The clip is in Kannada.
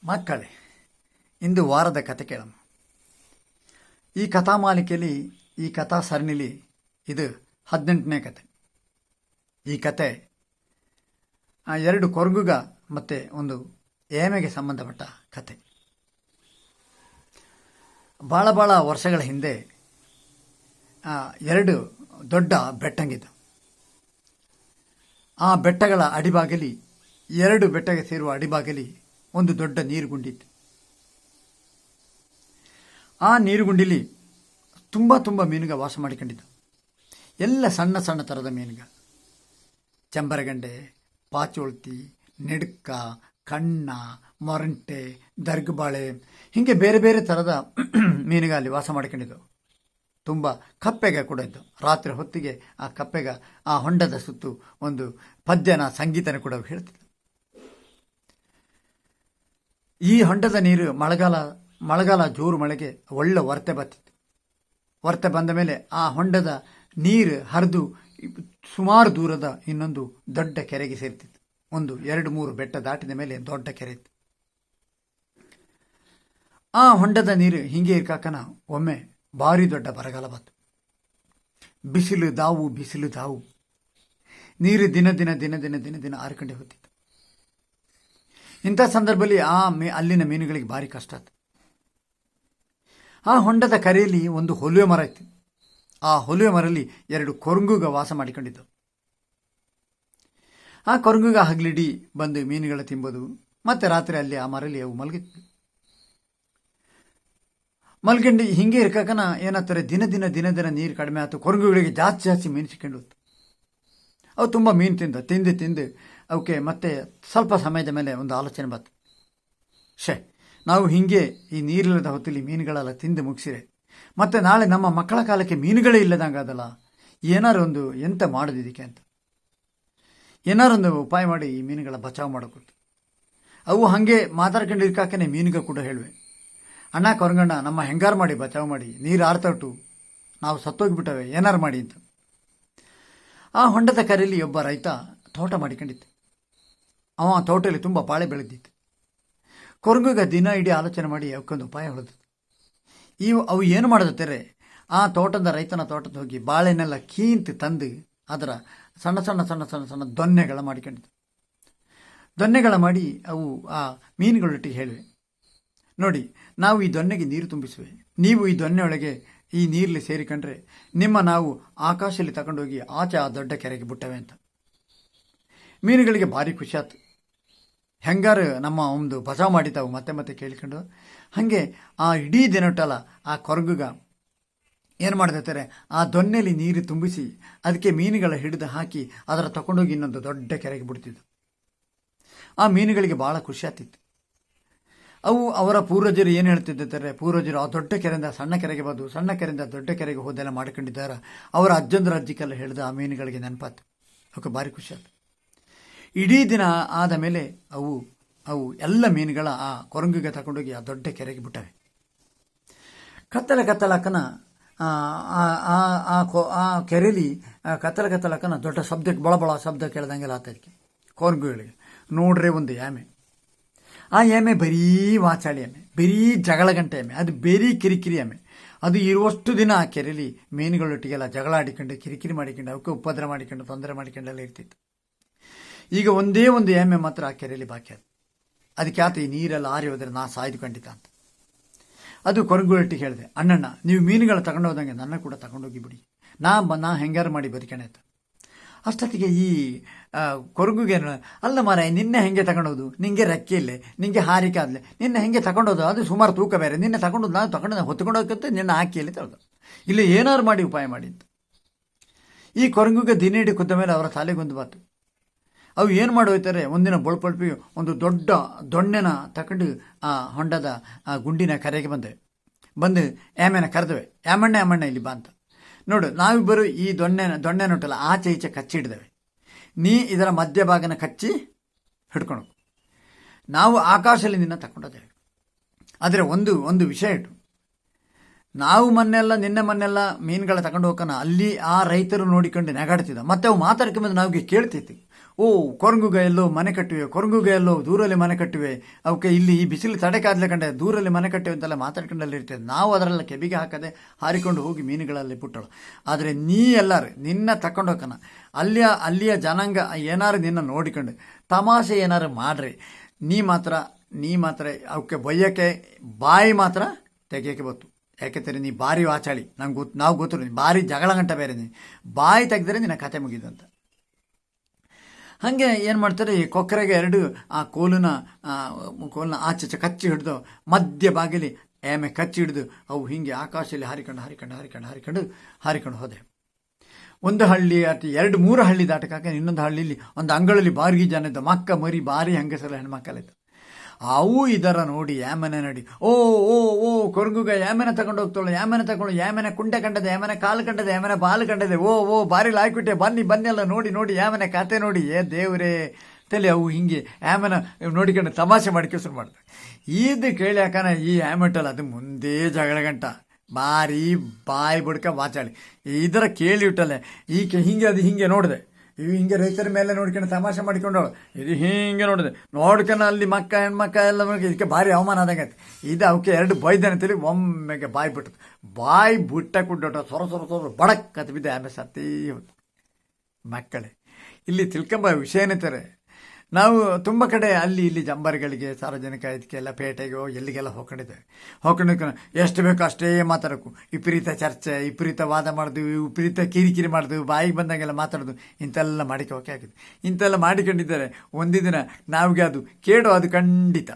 ಮಕ್ಕಳೇ, ಇಂದು ವಾರದ ಕತೆ ಕೇಳೋಣ. ಈ ಕಥಾಮಾಲಿಕೆಯಲ್ಲಿ, ಈ ಕಥಾ ಸರಣಿಲಿ ಇದು 18ನೇ ಕತೆ. ಈ ಕತೆ ಎರಡು ಕೊರಗುಗ ಮತ್ತು ಒಂದು ಏಮೆಗೆ ಸಂಬಂಧಪಟ್ಟ ಕತೆ. ಭಾಳ ವರ್ಷಗಳ ಹಿಂದೆ ಎರಡು ದೊಡ್ಡ ಬೆಟ್ಟಂಗಿದ್ದು. ಆ ಬೆಟ್ಟಗಳ ಅಡಿಭಾಗಲಿ, ಎರಡು ಬೆಟ್ಟಗೆ ಸೇರುವ ಅಡಿಭಾಗಲಿ ಒಂದು ದೊಡ್ಡ ನೀರುಗುಂಡಿತ್ತು. ಆ ನೀರುಗುಂಡಿಲಿ ತುಂಬ ಮೀನುಗ ವಾಸ ಮಾಡಿಕೊಂಡಿದ್ದು. ಎಲ್ಲ ಸಣ್ಣ ಸಣ್ಣ ಥರದ ಮೀನುಗ, ಚಂಬರಗಂಡೆ, ಪಾಚೋಳ್ತಿ, ನಿಡ್ಕ, ಕಣ್ಣ, ಮೊರಂಟೆ, ದರ್ಗಬಾಳೆ, ಹೀಗೆ ಬೇರೆ ಬೇರೆ ಥರದ ಮೀನುಗ ಅಲ್ಲಿ ವಾಸ ಮಾಡಿಕೊಂಡಿದ್ದವು. ತುಂಬ ಕಪ್ಪೆಗೆ ಕೂಡ ಇದ್ದು. ರಾತ್ರಿ ಹೊತ್ತಿಗೆ ಆ ಕಪ್ಪೆಗ ಆ ಹೊಂಡದ ಸುತ್ತು ಒಂದು ಪದ್ಯನ ಸಂಗೀತನ ಕೂಡ ಹೇಳ್ತಿದ್ದ. ಈ ಹೊಂಡದ ನೀರು ಮಳೆಗಾಲ ಜೋರು ಮಳೆಗೆ ಒಳ್ಳೆ ಹೊರತೆ ಬರ್ತಿತ್ತು. ಹೊರತೆ ಬಂದ ಮೇಲೆ ಆ ಹೊಂಡದ ನೀರು ಹರಿದು ಸುಮಾರು ದೂರದ ಇನ್ನೊಂದು ದೊಡ್ಡ ಕೆರೆಗೆ ಸೇರ್ತಿತ್ತು. ಒಂದು 2-3 ಬೆಟ್ಟ ದಾಟಿದ ಮೇಲೆ ದೊಡ್ಡ ಕೆರೆ ಇತ್ತು. ಆ ಹೊಂಡದ ನೀರು ಹಿಂಗೆ ಇರ್ಕಾಕನ ಒಮ್ಮೆ ಭಾರಿ ದೊಡ್ಡ ಬರಗಾಲ ಬಂತು. ಬಿಸಿಲು ದಾವು, ನೀರು ದಿನ ಆರ್ಕೊಂಡೆ ಹೋಗ್ತಿತ್ತು. ಇಂಥ ಸಂದರ್ಭದಲ್ಲಿ ಅಲ್ಲಿನ ಮೀನುಗಳಿಗೆ ಭಾರಿ ಕಷ್ಟ ಆಯ್ತು. ಆ ಹೊಂಡದ ಕರೆಯಲ್ಲಿ ಒಂದು ಹೊಲುವೆ ಮರ ಇತ್ತು. ಆ ಹೊಲುವೆ ಮರಲ್ಲಿ 2 ಕೊರಂಗುಗ ವಾಸ ಮಾಡಿಕೊಂಡಿದ್ದವು. ಆ ಕೊರಂಗುಗ ಹಗಲಿಡೀ ಬಂದು ಮೀನುಗಳ ತಿಂಬೋದು, ಮತ್ತೆ ರಾತ್ರಿ ಅಲ್ಲಿ ಆ ಮರಲ್ಲಿ ಅವು ಮಲಗಿತ್ತು. ಮಲ್ಕೊಂಡು ಹಿಂಗೆ ಇರ್ಕಕನ ಏನಾಗ್ತಾರೆ, ದಿನ ನೀರು ಕಡಿಮೆ ಆಯ್ತು. ಕೊರಂಗುಗಳಿಗೆ ಜಾಸ್ತಿ ಮೀನು ಸಿಕ್ಕೊಂಡು ಹೋಯ್ತು. ಅವು ತುಂಬ ಮೀನು ತಿಂದು ಅವಕ್ಕೆ ಮತ್ತೆ ಸ್ವಲ್ಪ ಸಮಯದ ಮೇಲೆ ಒಂದು ಆಲೋಚನೆ ಬಂತು. ನಾವು ಹೀಗೆ ಈ ನೀರಿಲ್ಲದ ಹೊತ್ತಲ್ಲಿ ಮೀನುಗಳೆಲ್ಲ ತಿಂದು ಮುಗಿಸಿರೆ ಮತ್ತೆ ನಾಳೆ ನಮ್ಮ ಮಕ್ಕಳ ಕಾಲಕ್ಕೆ ಮೀನುಗಳೇ ಇಲ್ಲದಂಗೆ ಅದಲ್ಲ. ಏನಾರೊಂದು ಎಂತ ಮಾಡೋದಿದಕ್ಕೆ ಅಂತ ಏನಾರೊಂದು ಉಪಾಯ ಮಾಡಿ ಈ ಮೀನುಗಳ ಬಚಾವ್ ಮಾಡೋಕ್ಕಿತ್ತು. ಅವು ಹಾಗೆ ಮಾತಾಡ್ಕೊಂಡು ಇರ್ಕಾಕನೆ ಮೀನುಗ ಕೂಡ ಹೇಳುವೆ, ಅಣ್ಣ ಕೊರಂಗಣ್ಣ, ನಮ್ಮ ಹೆಂಗಾರು ಮಾಡಿ ಬಚಾವ್ ಮಾಡಿ, ನೀರು ಆರ್ತೊಟ್ಟು ನಾವು ಸತ್ತೋಗಿಬಿಟ್ಟವೆ, ಏನಾರು ಮಾಡಿ ಅಂತ. ಆ ಹೊಂಡದ ಕರೆಯಲ್ಲಿ ಒಬ್ಬ ರೈತ ತೋಟ ಮಾಡಿಕೊಂಡಿತ್ತು. ಅವ ತೋಟದಲ್ಲಿ ತುಂಬ ಬಾಳೆ ಬೆಳೆದಿತ್ತು. ಕೊರಂಗುಗ ದಿನ ಇಡೀ ಆಲೋಚನೆ ಮಾಡಿ ಅವಕ್ಕೊಂದು ಉಪಾಯ ಹೊಳೆದು. ಅವು ಏನು ಮಾಡೋದತ್ತಾರೆ, ಆ ರೈತನ ತೋಟದ ಹೋಗಿ ಬಾಳೆನೆಲ್ಲ ಕೀಂತು ತಂದು ಅದರ ಸಣ್ಣ ದೊನ್ನೆಗಳ ಮಾಡಿಕೊಂಡಿದ್ದು. ದೊನ್ನೆಗಳ ಮಾಡಿ ಅವು ಆ ಮೀನುಗಳೊಟ್ಟಿಗೆ ಹೇಳಿವೆ, ನೋಡಿ, ನಾವು ಈ ದೊನ್ನೆಗೆ ನೀರು ತುಂಬಿಸುವೆ, ನೀವು ಈ ದೊನ್ನೆ ಒಳಗೆ ಈ ನೀರಲ್ಲಿ ಸೇರಿಕೊಂಡ್ರೆ ನಾವು ಆಕಾಶದಲ್ಲಿ ತಗೊಂಡೋಗಿ ಆಚೆ ಆ ದೊಡ್ಡ ಕೆರೆಗೆ ಬಿಟ್ಟವೆ ಅಂತ. ಮೀನುಗಳಿಗೆ ಭಾರಿ ಖುಷಿ ಆಯ್ತು. ಹೆಂಗಾರು ನಮ್ಮ ಒಂದು ಬಚಾವ್ ಮಾಡಿತಾವು ಮತ್ತೆ ಕೇಳಿಕೊಂಡು. ಹಾಗೆ ಆ ಇಡೀ ದಿನಟ್ಟಲ್ಲ ಆ ಕೊರಗುಗ ಏನು ಮಾಡಿರ್ತಾರೆ, ಆ ದೊನ್ನೆಯಲ್ಲಿ ನೀರು ತುಂಬಿಸಿ ಅದಕ್ಕೆ ಮೀನುಗಳ ಹಿಡಿದು ಹಾಕಿ ಅದರ ತಗೊಂಡೋಗಿ ಇನ್ನೊಂದು ದೊಡ್ಡ ಕೆರೆಗೆ ಬಿಡ್ತಿದ್ದು. ಆ ಮೀನುಗಳಿಗೆ ಭಾಳ ಖುಷಿ ಆಗ್ತಿತ್ತು. ಅವು ಅವರ ಪೂರ್ವಜರು ಏನು ಹೇಳ್ತಿದ್ದಾರೆ, ಪೂರ್ವಜರು ಆ ದೊಡ್ಡ ಕೆರೆಯಿಂದ ಸಣ್ಣ ಕೆರೆಗೆ ಬಂದು ಸಣ್ಣ ಕೆರೆಯಿಂದ ದೊಡ್ಡ ಕೆರೆಗೆ ಹೋದೆಲ್ಲ ಮಾಡ್ಕೊಂಡಿದ್ದಾರೆ. ಅವರ ಅಜ್ಜಿಕೆಲ್ಲ ಹೇಳಿದ ಆ ಮೀನುಗಳಿಗೆ ನೆನಪಾತು. ಅವಕ್ಕೆ ಭಾರಿ ಖುಷಿ ಆಯ್ತು. ಇಡೀ ದಿನ ಆದ ಮೇಲೆ ಅವು ಎಲ್ಲ ಮೀನುಗಳ ಆ ಕೊರಂಗಿಗೆ ತಗೊಂಡೋಗಿ ಆ ದೊಡ್ಡ ಕೆರೆಗೆ ಬಿಟ್ಟವೆ. ಕತ್ತಲಕ್ಕನ ಆ ಕೆರೆಯಲ್ಲಿ ಕತ್ತಲಕ್ಕನ ದೊಡ್ಡ ಶಬ್ದಕ್ಕೆ ಬಳ ಶಬ್ದ ಕೇಳ್ದಂಗೆಲ್ಲ ಆಗ್ತದಕ್ಕೆ ಕೊರಂಗುಗಳಿಗೆ. ನೋಡ್ರೆ ಒಂದು ಆಮೆ. ಆ ಎಮ್ಮೆ ಬರೀ ವಾಚಾಳಿ ಎಮ್ಮೆ, ಬರೀ ಜಗಳ ಗಂಟೆ ಎಮ್ಮೆ, ಅದು ಬರೀ ಕಿರಿಕಿರಿ ಎಮ್ಮೆ. ಅದು ಇರುವಷ್ಟು ದಿನ ಆ ಕೆರೆಯಲ್ಲಿ ಮೀನುಗಳೊಟ್ಟಿಗೆಲ್ಲ ಜಗಳ ಆಡಿಕೊಂಡು ಕಿರಿಕಿರಿ ಮಾಡಿಕೊಂಡು ಅವಕ್ಕೆ ಉಪದ್ರ ಮಾಡಿಕೊಂಡು ತೊಂದರೆ ಮಾಡಿಕೊಂಡೆಲ್ಲ ಇರ್ತಿತ್ತು. ಈಗ ಒಂದೇ ಒಂದು ಎಮ್ಮೆ ಮಾತ್ರ ಆ ಕೆರೆಯಲ್ಲಿ ಬಾಕಿ ಆದ. ಅದಕ್ಕೆ ಆತ ಈ ನೀರೆಲ್ಲ ಆರಿ ಹೋದರೆ ನಾ ಸಾಯ್ದು ಖಂಡಿತ ಅಂತ. ಅದು ಕೊರಂಗುಳೊಟ್ಟಿಗೆ ಹೇಳಿದೆ, ಅಣ್ಣಣ್ಣ, ನೀವು ಮೀನುಗಳ ತಗೊಂಡೋದಂಗೆ ನನ್ನ ಕೂಡ ತಗೊಂಡೋಗಿ ಬಿಡಿ, ನಾ ಹೆಂಗಾರು ಮಾಡಿ ಬದುಕಣೆ ಅಂತ. ಅಷ್ಟೊತ್ತಿಗೆ ಈ ಕೊರಂಗುಗೆ, ಅಲ್ಲ ಮಾರಾಯ, ನಿನ್ನೆ ಹೆಂಗೆ ತಗೊಂಡೋದು, ನಿಂಗೆ ರೆಕ್ಕೆ ಇಲ್ಲೇ, ನಿಂಗೆ ಹಾರಿಕೆ ಆದಲೆ, ನಿನ್ನೆ ಹೆಂಗೆ ತಗೊಂಡೋದು, ಅದು ಸುಮಾರು ತೂಕ ಬೇರೆ, ನಿನ್ನೆ ತಗೊಂಡೋದು, ನಾನು ತಗೊಂಡು ಹೊತ್ಕೊಂಡೋಗತ್ತೆ ನಿನ್ನ ಹಾಕಿಯಲ್ಲಿ ತಗೊಂಡು, ಇಲ್ಲಿ ಏನಾರು ಮಾಡಿ ಉಪಾಯ ಮಾಡಿ ಅಂತ. ಈ ಕೊರಂಗುಗೆ ದಿನೇಡಿ ಕುದ್ದ ಮೇಲೆ ಅವರ ತಲೆಗೊಂದು ಬಾತು. ಅವು ಏನು ಮಾಡೋಯ್ತಾರೆ, ಒಂದಿನ ಬೊಳ್ಪೊಳ್ಪಿ ಒಂದು ದೊಡ್ಡ ದೊಣ್ಣೆನ ತಗೊಂಡು ಆ ಹೊಂಡದ ಆ ಗುಂಡಿನ ಕರೆಗೆ ಬಂದು ಆಮೆನ ಕರೆದವೆ, ಆಮಣ್ಣ ಇಲ್ಲಿ ಬಾ ಅಂತ. ನೋಡು, ನಾವಿಬ್ಬರು ಈ ದೊಣ್ಣೆನೊಟ್ಟಲ್ಲ ಆಚೆ ಈಚೆ ಕಚ್ಚಿ ಹಿಡಿದವೆ, ನೀ ಇದರ ಮಧ್ಯಭಾಗನ ಕಚ್ಚಿ ಹಿಡ್ಕೊಂಡು ನಾವು ಆಕಾಶದಲ್ಲಿ ನಿನ್ನ ತಗೊಂಡೋದೇವೆ. ಆದರೆ ಒಂದು ವಿಷಯ ಇಟ್ಟು, ನಾವು ನಿನ್ನೆ ಮೊನ್ನೆಲ್ಲ ಮೀನುಗಳ ತಗೊಂಡು ಹೋಗೋಣ, ಅಲ್ಲಿ ಆ ರೈತರು ನೋಡಿಕೊಂಡು ನೆಗಾಡ್ತಿದ್ದ, ಮತ್ತೆ ಅವು ಮಾತಾಡ್ಕೊಂಬಂದು ನಾವಿಗೆ ಕೇಳ್ತೈತಿ, ಓ ಕೊರಂಗುಗ ಎಲ್ಲೋ ಮನೆ ಕಟ್ಟಿವೆ, ಕೊರಂಗುಗ ಎಲ್ಲೋ ದೂರಲ್ಲಿ ಮನೆ ಕಟ್ಟಿವೆ, ಅವಕ್ಕೆ ಇಲ್ಲಿ ಈ ಬಿಸಿಲು ತಡೆಕಾದ್ಲೆ ಕಂಡೆ ದೂರಲ್ಲಿ ಮನೆ ಕಟ್ಟಿವೆ ಅಂತೆಲ್ಲ ಮಾತಾಡ್ಕೊಂಡಲ್ಲಿ ಇರ್ತೇವೆ. ನಾವು ಅದರೆಲ್ಲ ಕೆಬಿಗೆ ಹಾಕದೆ ಹಾರಿಕೊಂಡು ಹೋಗಿ ಮೀನುಗಳಲ್ಲಿ ಪುಟ್ಟಳು. ಆದರೆ ನೀ ಎಲ್ಲರೂ ನಿನ್ನ ತಗೊಂಡೋಕನ ಅಲ್ಲಿಯ ಜನಾಂಗ ಏನಾರು ನಿನ್ನ ನೋಡಿಕೊಂಡು ತಮಾಷೆ ಏನಾರು ಮಾಡ್ರಿ, ನೀ ಮಾತ್ರ ಅವಕ್ಕೆ ಬೈಯೋಕ್ಕೆ ಬಾಯಿ ಮಾತ್ರ ತೆಗಿಯೋಕ್ಕೆ ಬತ್ತು. ಯಾಕೆಂದರೆ ನೀ ಭಾರಿ ವಾಚಾಳಿ, ನಾವು ಗೊತ್ತು ನೀ ಭಾರಿ ಜಗಳ ಗಂಟ ಬೇರೆ, ನೀ ಬಾಯಿ ತೆಗೆದರೆ ನಿನ್ನ ಕತೆ ಮುಗಿದಂತ. ಹಾಗೆ ಏನು ಮಾಡ್ತಾರೆ, ಈ ಕೊಕ್ಕರೆಗೆ ಎರಡು ಆ ಕೋಲನ್ನ ಆಚೆ ಕಚ್ಚಿ ಹಿಡಿದು ಮಧ್ಯ ಬಾಗಿಲಿ ಎಮ್ಮೆ ಕಚ್ಚಿ ಹಿಡಿದು ಅವು ಹೀಗೆ ಆಕಾಶದಲ್ಲಿ ಹಾರಿಕೊಂಡು ಹೋದೆ. ಒಂದು ಹಳ್ಳಿ ಅಟ್ 2-3 ಹಳ್ಳಿ ದಾಟಕಾಕ ಇನ್ನೊಂದು ಹಳ್ಳಿಲಿ ಒಂದು ಅಂಗಳಲ್ಲಿ ಬಾರಿಗೆ ಜನ ಇದ್ದ, ಮಕ್ಕ ಮರಿ ಭಾರಿ ಹೆಂಗಸರ ಹೆಣ್ಮಕ್ಕಳಿದ್ದ. ಅವು ಇದರ ನೋಡಿ ಯಾಮನೆ ನೋಡಿ, ಓ ಓ ಓ ಕೊರಗುಗ ಯಾಮನೆ ತಗೊಂಡು ಹೋಗ್ತಾಳು, ಯಾಮನೆ ಕುಂಡೆ ಕಂಡದೆ, ಯಾಮನೆ ಕಾಲು ಕಂಡದೆ, ಯಾಮನೆ ಬಾಲು ಕಂಡದೆ, ಓ ಬಾರಿ ಲಾಯ್ಬಿಟ್ಟೆ, ಬನ್ನಿ ಎಲ್ಲ ನೋಡಿ ಯಾಮನೆ ಕತೆ ನೋಡಿ, ದೇವರೇ ತಲೆ ಅವು ಹಿಂಗೆ ಆಮೇಲೆ ನೋಡಿಕೊಂಡು ತಮಾಷೆ ಮಾಡಿಕೆ ಶುರು ಮಾಡ್ತಾರೆ. ಇದು ಕೇಳಿ ಯಾಕನ ಈ ಆಮೆಟಲ್ಲ ಅದು ಮುಂದೆ ಜಗಳ ಗಂಟ ಭಾರಿ ಬಾಯಿ ಬುಡ್ಕ ವಾಚಾಳಿ. ಇದರ ಕೇಳಿ ಇಟ್ಟಲ್ಲ ಈಕೆ ಹಿಂಗೆ ಅದು ಹಿಂಗೆ ನೋಡಿದೆ, ಇವು ಹಿಂಗೆ ರೈತರ ಮೇಲೆ ನೋಡ್ಕೊಂಡು ತಮಾಷೆ ಮಾಡಿಕೊಂಡವಳು, ಇದು ಹಿಂಗೆ ನೋಡ್ಕೊಂಡು ಅಲ್ಲಿ ಹೆಣ್ಮಕ್ಕ ಎಲ್ಲ ಇದಕ್ಕೆ ಭಾರಿ ಅವಮಾನ ಆದಂಗೈತೆ. ಇದು ಅವಕ್ಕೆ 2 ಬೈದಾನೆ ಅಂತೇಳಿ ಒಮ್ಮೆಗೆ ಬಾಯಿ ಬುಟ್ಟ ಕುಡ್ಡೋಟ ಸೊರ ಬಡಕ್ ಕತ್ ಬಿದ್ದೆ. ಆಮೇಲೆ ಸತ್ತೇ ಹೋಯ್ತು. ಮಕ್ಕಳೇ, ಇಲ್ಲಿ ತಿಳ್ಕೊಂಬ ವಿಷಯ ಏನಂತಾರೆ, ನಾವು ತುಂಬ ಕಡೆ ಅಲ್ಲಿ ಇಲ್ಲಿ ಜಂಬರ್ಗಳಿಗೆ ಸಾರ್ವಜನಿಕ ಇದಕ್ಕೆಲ್ಲ ಪೇಟೆಗೋ ಎಲ್ಲಿಗೆಲ್ಲ ಹೋಗ್ಕೊಂಡಿದ್ದೇವೆ. ಎಷ್ಟು ಬೇಕೋ ಅಷ್ಟೇ ಮಾತಾಡೋಕು, ವಿಪರೀತ ಚರ್ಚೆ, ವಿಪರೀತ ವಾದ ಮಾಡೋದು, ವಿಪರೀತ ಕಿರಿಕಿರಿ ಮಾಡೋದು, ಬಾಯಿಗೆ ಬಂದಂಗೆಲ್ಲ ಮಾತಾಡೋದು, ಇಂಥೆಲ್ಲ ಮಾಡಿಕೆ ಆಗಿದೆ. ಇಂಥೆಲ್ಲ ಮಾಡಿಕೊಂಡಿದ್ದಾರೆ. ಒಂದೇ ದಿನ ನಾವಿಗೆ ಅದು ಕೇಳೋ ಅದು ಖಂಡಿತ.